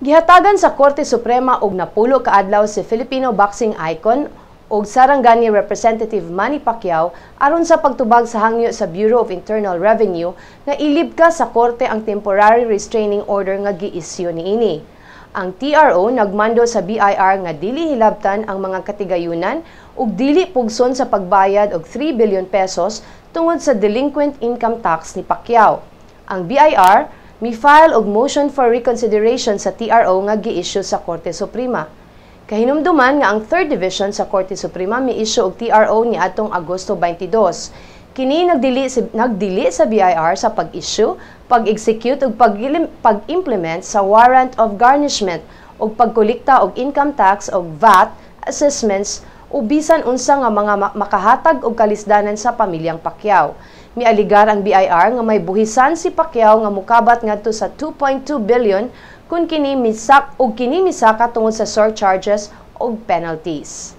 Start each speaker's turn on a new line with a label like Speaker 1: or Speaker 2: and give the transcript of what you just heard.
Speaker 1: Gihatagan sa Korte Suprema og napulo ka adlaw si Filipino boxing icon og Sarangani Representative Manny Pacquiao aron sa pagtubag sa hangyo sa Bureau of Internal Revenue nga ilibka sa korte ang temporary restraining order nga gi-isyu niini. Ang TRO nagmando sa BIR nga dili hilabtan ang mga katigayunan ug dili pugson sa pagbayad og 3 billion pesos tungod sa delinquent income tax ni Pacquiao. Ang BIR mi-file og motion for reconsideration sa TRO nga gi-issue sa Korte Suprema. Kahinumduman nga ang 3rd Division sa Korte Suprema mi-issue og TRO ni atong Agosto 22. Kini nagdili sa BIR sa pag-issue, pag-execute ug pag-implement sa warrant of garnishment ug pagkolekta og income tax ug VAT assessments o bisan unsa nga mga makahatag og kalisdanan sa pamilyang Pacquiao. Mialigar ang BIR nga may buhisan si Pacquiao nga mukabat ngadto sa 2.2 billion kung kini misaka tungod sa surcharges ug penalties.